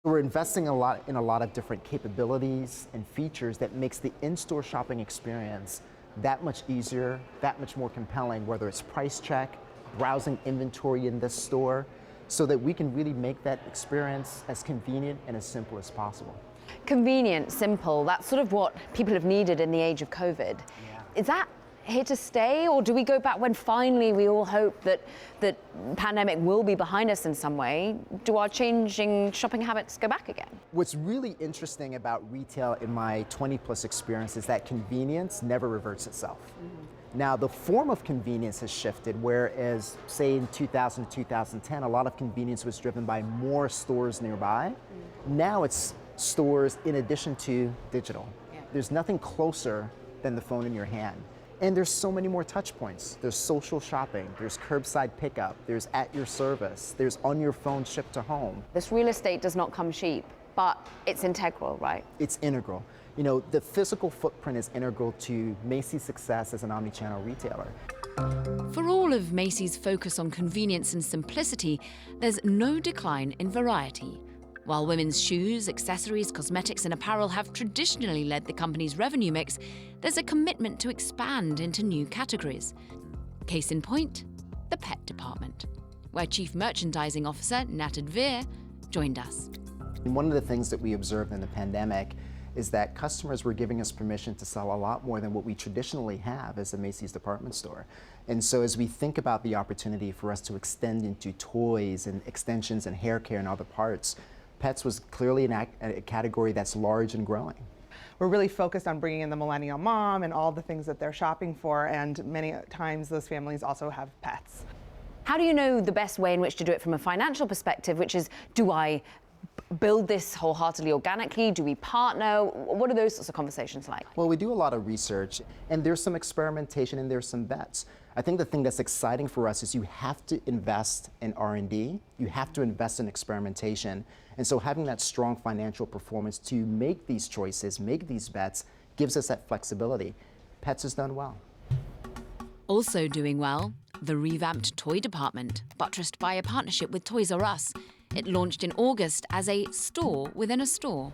We're investing in a lot of different capabilities and features that makes the in-store shopping experience that much easier, that much more compelling, whether it's price check, browsing inventory in this store, so that we can really make that experience as convenient and as simple as possible. Convenient, simple, that's sort of what people have needed in the age of COVID. Yeah. Is that here to stay, or do we go back when finally we all hope that the pandemic will be behind us in some way? Do our changing shopping habits go back again? What's really interesting about retail in my 20+ experience is that convenience never reverts itself. Now, the form of convenience has shifted, whereas, say, in 2000 to 2010, a lot of convenience was driven by more stores nearby. Now it's stores in addition to digital. There's nothing closer than the phone in your hand. And there's so many more touch points. There's social shopping, there's curbside pickup, there's at your service, there's on your phone shipped to home. This real estate does not come cheap, but it's integral, right? It's integral. You know, the physical footprint is integral to Macy's success as an omnichannel retailer. For all of Macy's focus on convenience and simplicity, there's no decline in variety. While women's shoes, accessories, cosmetics, and apparel have traditionally led the company's revenue mix, there's a commitment to expand into new categories. Case in point, the pet department, where Chief Merchandising Officer Nat Advir joined us. One of the things that we observed in the pandemic is that customers were giving us permission to sell a lot more than what we traditionally have as a Macy's department store. And so as we think about the opportunity for us to extend into toys and extensions and hair care and other parts, pets was clearly a category that's large and growing. We're really focused on bringing in the millennial mom and all the things that they're shopping for, and many times those families also have pets. How do you know the best way in which to do it from a financial perspective, which is, do I build this wholeheartedly organically? Do we partner? What are those sorts of conversations like? Well, we do a lot of research, and there's some experimentation and there's some bets. I think the thing that's exciting for us is you have to invest in R&D, you have to invest in experimentation, and so having that strong financial performance to make these choices, make these bets, gives us that flexibility. Pets has done well. Also doing well, the revamped toy department, buttressed by a partnership with Toys R Us. It launched in August as a store within a store.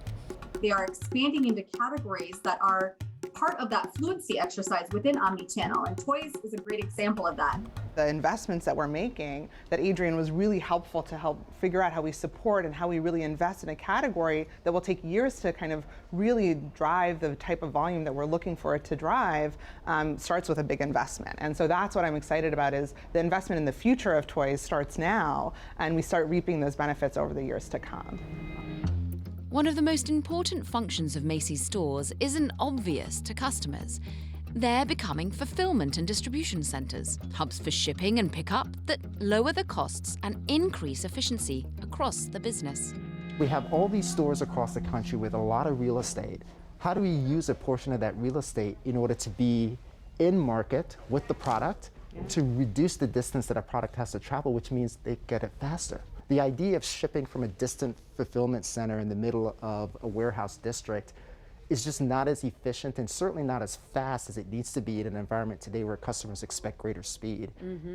They are expanding into categories that are part of that fluency exercise within omnichannel, and toys is a great example of that. The investments that we're making, that Adrian was really helpful to help figure out how we support and how we really invest in a category that will take years to kind of really drive the type of volume that we're looking for it to drive, starts with a big investment. And so that's what I'm excited about, is the investment in the future of toys starts now, and we start reaping those benefits over the years to come. One of the most important functions of Macy's stores isn't obvious to customers. They're becoming fulfillment and distribution centers, hubs for shipping and pickup that lower the costs and increase efficiency across the business. We have all these stores across the country with a lot of real estate. How do we use a portion of that real estate in order to be in market with the product to reduce the distance that a product has to travel, which means they get it faster? The idea of shipping from a distant fulfillment center in the middle of a warehouse district is just not as efficient and certainly not as fast as it needs to be in an environment today where customers expect greater speed.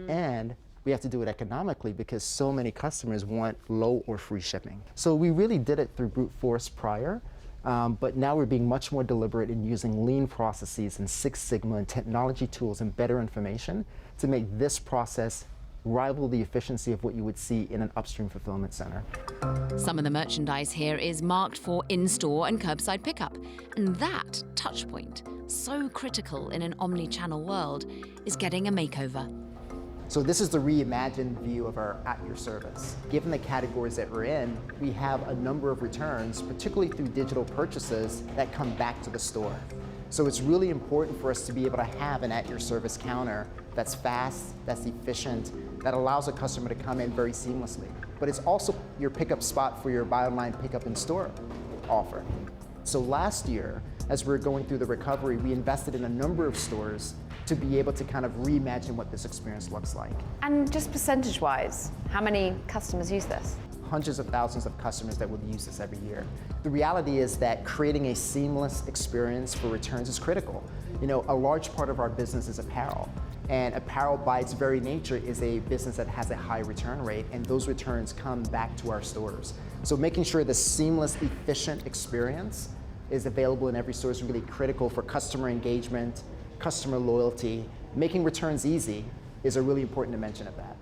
And we have to do it economically because so many customers want low or free shipping. So we really did it through brute force prior, but now we're being much more deliberate in using lean processes and Six Sigma and technology tools and better information to make this process rival the efficiency of what you would see in an upstream fulfillment center. Some of the merchandise here is marked for in-store and curbside pickup, and that touch point, so critical in an omni-channel world, is getting a makeover. So this is the reimagined view of our at your service. Given the categories that we're in, we have a number of returns, particularly through digital purchases, that come back to the store. So it's really important for us to be able to have an at your service counter that's fast, that's efficient, that allows a customer to come in very seamlessly. But it's also your pickup spot for your buy online, pickup in store offer. So last year, as we were going through the recovery, we invested in a number of stores to be able to kind of reimagine what this experience looks like. And just percentage-wise, how many customers use this? Hundreds of thousands of customers that will use this every year. The reality is that creating a seamless experience for returns is critical. You know, a large part of our business is apparel. And apparel by its very nature is a business that has a high return rate, and those returns come back to our stores. So making sure the seamless, efficient experience is available in every store is really critical for customer engagement, customer loyalty. Making returns easy is a really important dimension of that.